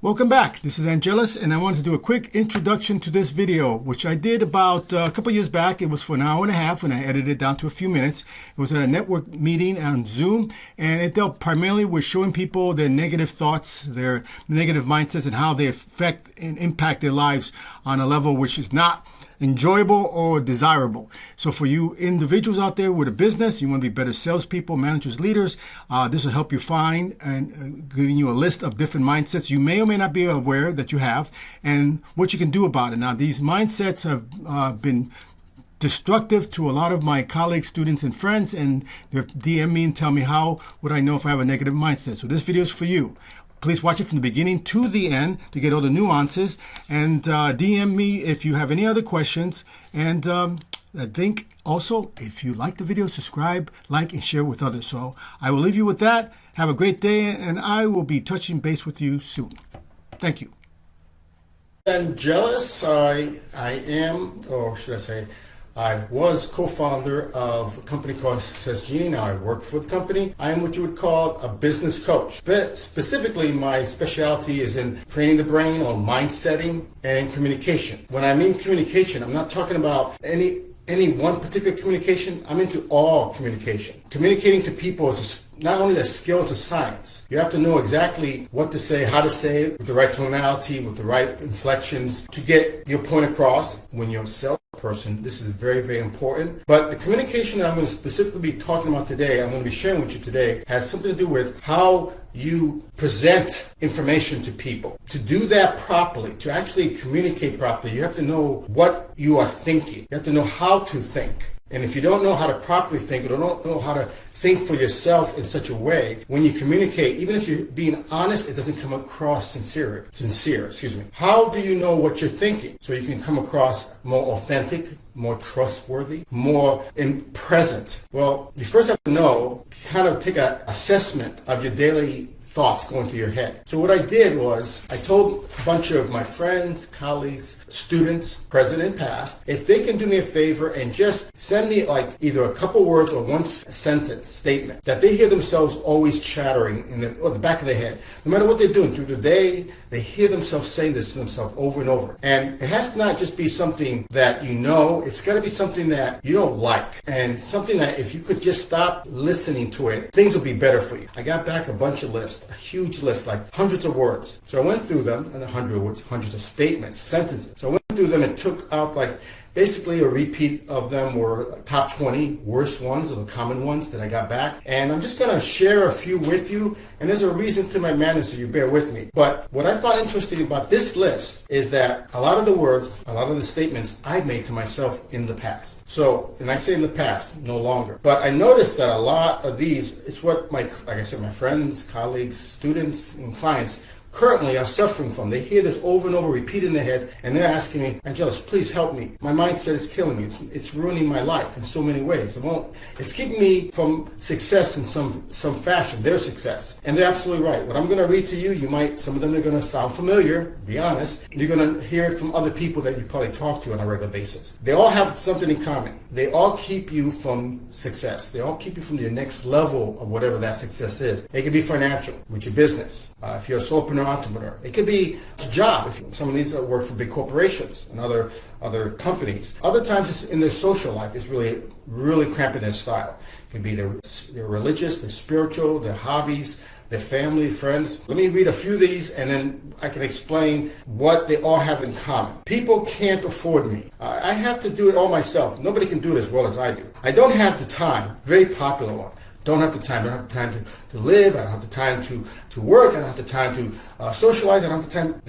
Welcome back. This is Angelus, and I wanted to do a quick introduction to this video, which I did about a couple years back. It was for an hour and a half when I edited it down to a few minutes. It was at a network meeting on Zoom, and it dealt primarily with showing people their negative thoughts, their negative mindsets, and how they affect and impact their lives on a level which is not enjoyable or desirable. So for you individuals out there with a business, you want to be better salespeople, managers, leaders, this will help you find and giving you a list of different mindsets you may or may not be aware that you have and what you can do about it. Now, these mindsets have been destructive to a lot of my colleagues, students, and friends, and they DM me and tell me how would I know if I have a negative mindset. So this video is for you. Please watch it from the beginning to the end to get all the nuances, and DM me if you have any other questions. And I think also, if you like the video, subscribe, like, and share with others. So I will leave you with that. Have a great day, and I will be touching base with you soon. Thank you. Angelus, I am, or should I say, I was co-founder of a company called Success Genie. Now I work for the company. I am what you would call a business coach. Specifically, my specialty is in training the brain on mindsetting and communication. When I mean communication, I'm not talking about any one particular communication. I'm into all communication. Communicating to people is not only a skill, it's a science. You have to know exactly what to say, how to say it, with the right tonality, with the right inflections to get your point across when you're salesperson. This is very, very important. But the communication that I'm going to specifically be talking about today, I'm going to be sharing with you today, has something to do with how you present information to people. To do that properly, to actually communicate properly, you have to know what you are thinking. You have to know how to think. And if you don't know how to properly think, or don't know how to think for yourself in such a way, when you communicate, even if you're being honest, it doesn't come across sincere. How do you know what you're thinking? So you can come across more authentic, more trustworthy, more in present. Well, you first have to know, kind of take an assessment of your daily thoughts going through your head. So what I did was I told a bunch of my friends, colleagues, students, present and past, if they can do me a favor and just send me like either a couple words or one sentence statement that they hear themselves always chattering in the back of their head. No matter what they're doing through the day, they hear themselves saying this to themselves over and over. And it has to not just be something that you know, it's got to be something that you don't like, and something that if you could just stop listening to it, things will be better for you. I got back a bunch of lists, a huge list, like hundreds of words. So I went through them, and hundreds of statements, sentences. So I went through them and took out like basically a repeat of them were top 20 worst ones or the common ones that I got back. And I'm just going to share a few with you. And there's a reason to my madness, so you bear with me. But what I found interesting about this list is that a lot of the words, a lot of the statements I made to myself in the past. So, and I say in the past, no longer. But I noticed that a lot of these, it's what like I said, my friends, colleagues, students, and clients currently are suffering from. They hear this over and over, repeat in their heads, and they're asking me, Angelus, please help me. My mindset is killing me. It's ruining my life in so many ways. It's keeping me from success in some fashion, their success. And they're absolutely right. What I'm going to read to you, some of them are going to sound familiar, be honest. You're going to hear it from other people that you probably talk to on a regular basis. They all have something in common. They all keep you from success. They all keep you from your next level of whatever that success is. It could be financial, with your business. If you're a solopreneur, entrepreneur. It could be a job. If some of these work for big corporations and other companies. Other times it's in their social life, it's really cramping their style. It could be their religious, their spiritual, their hobbies, their family, friends. Let me read a few of these and then I can explain what they all have in common. People can't afford me. I have to do it all myself. Nobody can do it as well as I do. I don't have the time. Very popular one. Don't have the time. I don't have the time to live. I don't have the time to work. I don't have the time to socialize. I don't have the time.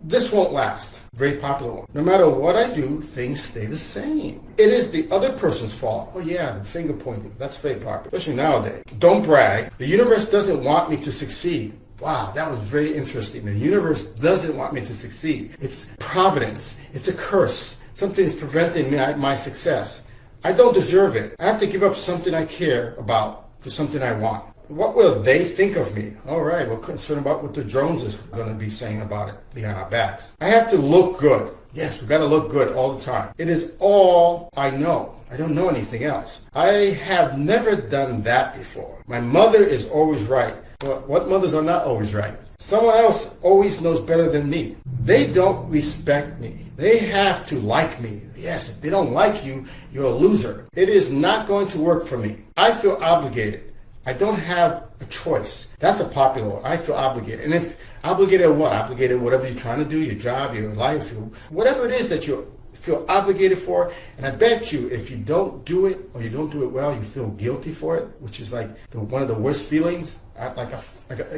This won't last. Very popular one. No matter what I do, things stay the same. It is the other person's fault. Oh yeah, the finger pointing. That's very popular, especially nowadays. Don't brag. The universe doesn't want me to succeed. Wow, that was very interesting. The universe doesn't want me to succeed. It's providence. It's a curse. Something is preventing my success. I don't deserve it. I have to give up something I care about for something I want. What will they think of me? All right, we're concerned about what the Joneses are going to be saying about it behind our backs. I have to look good. Yes, we got to look good all the time. It is all I know. I don't know anything else. I have never done that before. My mother is always right. Well, what mothers are not always right? Someone else always knows better than me. They don't respect me. They have to like me. Yes, if they don't like you, you're a loser. It is not going to work for me. I feel obligated. I don't have a choice. That's a popular one. I feel obligated. And if obligated what? Obligated whatever you're trying to do, your job, your life, whatever it is that you feel obligated for. And I bet you if you don't do it or you don't do it well, you feel guilty for it, which is like one of the worst feelings.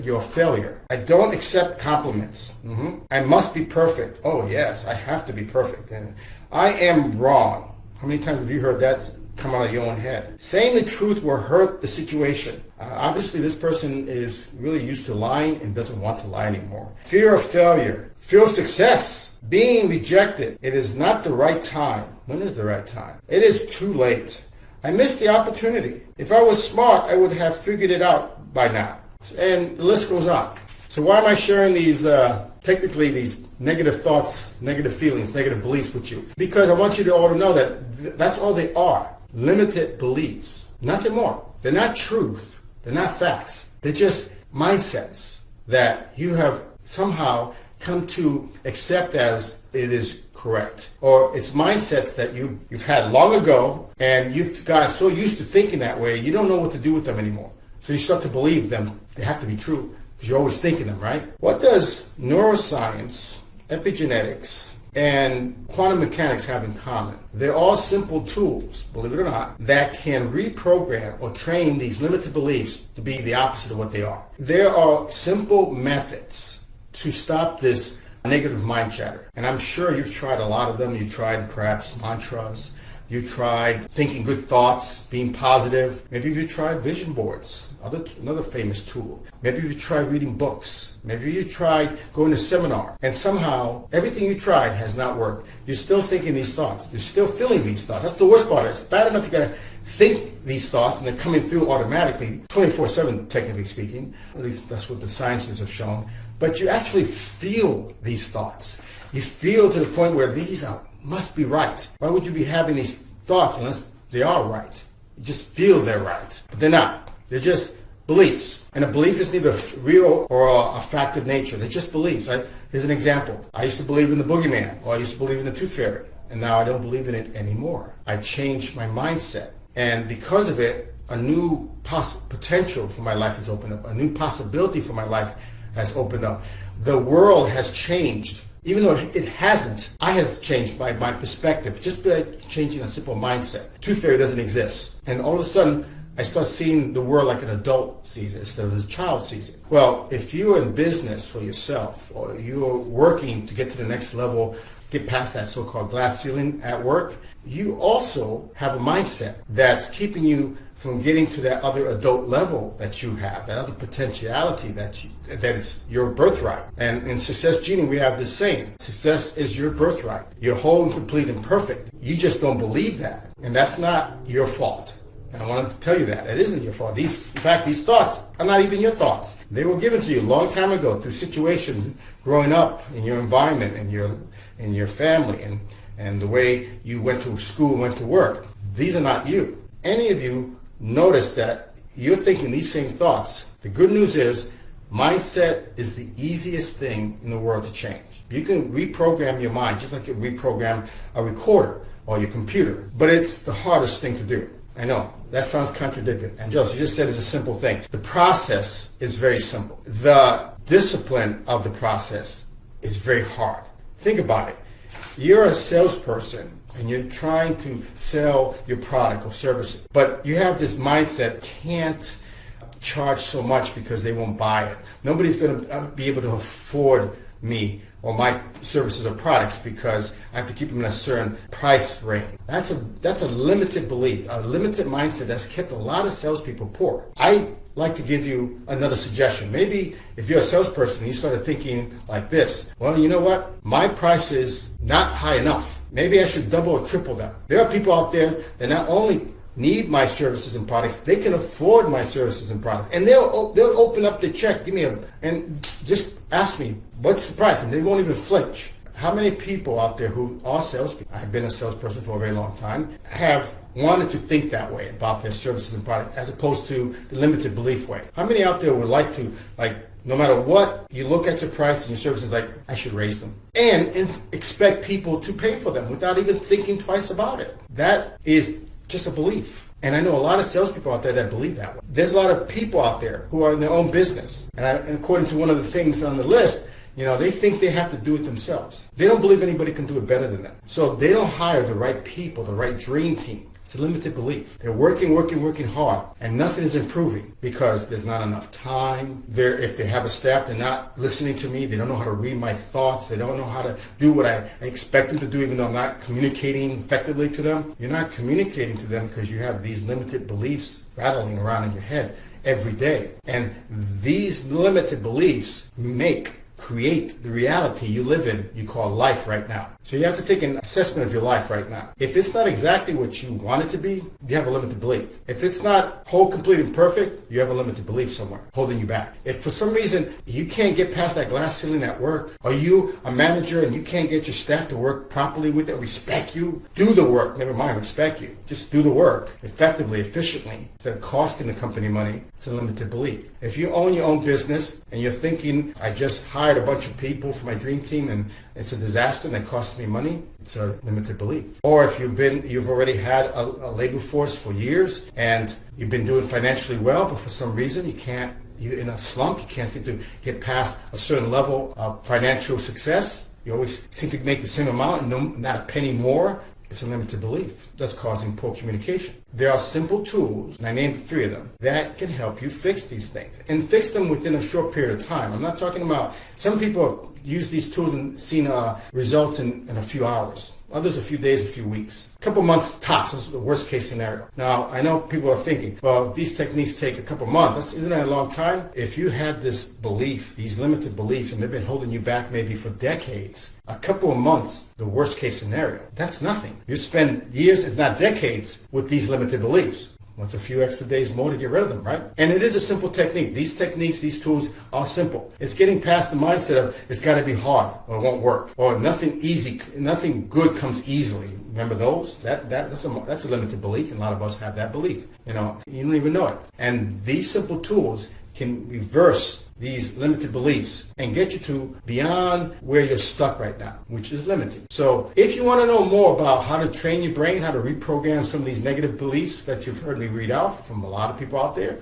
You're a failure. I don't accept compliments. I must be perfect. Oh yes, I have to be perfect. And I am wrong. How many times have you heard that come out of your own head? Saying the truth will hurt the situation. Obviously, this person is really used to lying and doesn't want to lie anymore. Fear of failure. Fear of success. Being rejected. It is not the right time. When is the right time? It is too late. I missed the opportunity. If I was smart, I would have figured it out by now. And the list goes on. So why am I sharing these, technically these negative thoughts, negative feelings, negative beliefs with you? Because I want you to all to know that that's all they are. Limited beliefs. Nothing more. They're not truth. They're not facts. They're just mindsets that you have somehow come to accept as it is correct. Or it's mindsets that you've had long ago and you've gotten so used to thinking that way, you don't know what to do with them anymore. So you start to believe them. They have to be true because you're always thinking them, right? What does neuroscience, epigenetics, and quantum mechanics have in common? They're all simple tools, believe it or not, that can reprogram or train these limited beliefs to be the opposite of what they are. There are simple methods to stop this negative mind chatter. And I'm sure you've tried a lot of them. You tried perhaps mantras. You tried thinking good thoughts, being positive. Maybe you tried vision boards, another famous tool. Maybe you tried reading books. Maybe you tried going to seminar. And somehow, everything you tried has not worked. You're still thinking these thoughts. You're still feeling these thoughts. That's the worst part. It's bad enough you gotta think these thoughts and they're coming through automatically, 24/7 technically speaking. At least that's what the sciences have shown. But you actually feel these thoughts. You feel to the point where these must be right. Why would you be having these thoughts unless they are right? You just feel they're right. But they're not. They're just beliefs. And a belief is neither real or a fact of nature. They're just beliefs. Here's an example. I used to believe in the boogeyman, or I used to believe in the tooth fairy. And now I don't believe in it anymore. I changed my mindset. And because of it, a new potential for my life has opened up. A new possibility for my life has opened up. The world has changed. Even though it hasn't, I have changed my perspective just by changing a simple mindset. Tooth fairy doesn't exist. And all of a sudden, I start seeing the world like an adult sees it instead of a child sees it. Well, if you're in business for yourself or you're working to get to the next level, get past that so-called glass ceiling at work, you also have a mindset that's keeping you from getting to that other adult level that you have, that other potentiality that it's your birthright. And in Success Genie, we have this saying, success is your birthright. You're whole and complete and perfect. You just don't believe that. And that's not your fault. And I want to tell you that. It isn't your fault. In fact, these thoughts are not even your thoughts. They were given to you a long time ago through situations growing up in your environment, in your family, and the way you went to school, went to work. These are not you. Any of you notice that you're thinking these same thoughts. The good news is mindset is the easiest thing in the world to change. You can reprogram your mind just like you reprogram a recorder or your computer, but it's the hardest thing to do. I know, that sounds contradictory. And Joseph, you just said it's a simple thing. The process is very simple. The discipline of the process is very hard. Think about it. You're a salesperson and you're trying to sell your product or services, but you have this mindset, can't charge so much because they won't buy it. Nobody's going to be able to afford me or my services or products because I have to keep them in a certain price range. That's a limited belief, a limited mindset that's kept a lot of salespeople poor. I like to give you another suggestion. Maybe if you're a salesperson and you started thinking like this, well, you know what? My price is not high enough. Maybe I should double or triple them. There are people out there that not only need my services and products, they can afford my services and products. And they'll open up the check, and just ask me, what's the price? And they won't even flinch. How many people out there who are salespeople, I've been a salesperson for a very long time, have wanted to think that way about their services and products as opposed to the limited belief way? How many out there would like to No matter what, you look at your price and your services like, I should raise them. And expect people to pay for them without even thinking twice about it. That is just a belief. And I know a lot of salespeople out there that believe that way. There's a lot of people out there who are in their own business. And according to one of the things on the list, they think they have to do it themselves. They don't believe anybody can do it better than them. So they don't hire the right people, the right dream team. It's a limited belief. They're working hard, and nothing is improving because there's not enough time. If they have a staff, they're not listening to me. They don't know how to read my thoughts. They don't know how to do what I expect them to do, even though I'm not communicating effectively to them. You're not communicating to them because you have these limited beliefs rattling around in your head every day. And these limited beliefs create the reality you live in, you call life right now. So you have to take an assessment of your life right now. If it's not exactly what you want it to be, you have a limited belief. If it's not whole, complete, and perfect, you have a limited belief somewhere holding you back. If for some reason you can't get past that glass ceiling at work, or you a manager and you can't get your staff to work properly with it, respect you, do the work, never mind respect you. Just do the work effectively, efficiently, instead of costing the company money. It's a limited belief. If you own your own business and you're thinking, I just hired a bunch of people for my dream team and it's a disaster and it costs me money, it's a limited belief. Or if you've already had a labor force for years and you've been doing financially well, but for some reason you're in a slump, you can't seem to get past a certain level of financial success. You always seem to make the same amount and not a penny more. It's a limited belief that's causing poor communication. There are simple tools, and I named 3 of them, that can help you fix these things. And fix them within a short period of time. I'm not talking about, some people have used these tools and seen results in a few hours. Others a few days, a few weeks. A couple months tops is the worst case scenario. Now, I know people are thinking, well, these techniques take a couple months. Isn't that a long time? If you had this belief, these limited beliefs, and they've been holding you back maybe for decades, a couple of months, the worst case scenario, that's nothing. You spend years, if not decades, with these limited beliefs. What's a few extra days more to get rid of them, right? And it is a simple technique. These techniques, these tools are simple. It's getting past the mindset of it's got to be hard or it won't work or nothing good comes easily. Remember those? That's a limited belief, and a lot of us have that belief. You don't even know it. And these simple tools can reverse these limited beliefs and get you to beyond where you're stuck right now, which is limiting. So if you want to know more about how to train your brain, how to reprogram some of these negative beliefs that you've heard me read out from a lot of people out there,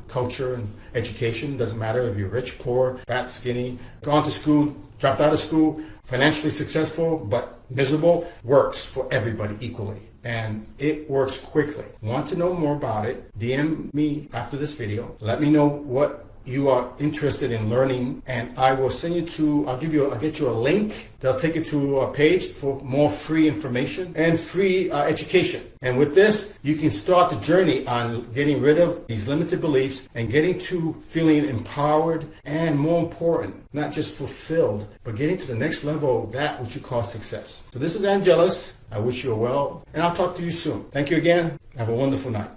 culture and education, doesn't matter if you're rich, poor, fat, skinny, gone to school, dropped out of school, financially successful, but miserable, works for everybody equally. And it works quickly. Want to know more about it? DM me after this video. Let me know what you are interested in learning, and I will send you I'll get you a link. They'll take you to a page for more free information and free education. And with this, you can start the journey on getting rid of these limited beliefs and getting to feeling empowered and, more important, not just fulfilled, but getting to the next level of that which you call success. So this is Angelus. I wish you well, and I'll talk to you soon. Thank you again. Have a wonderful night.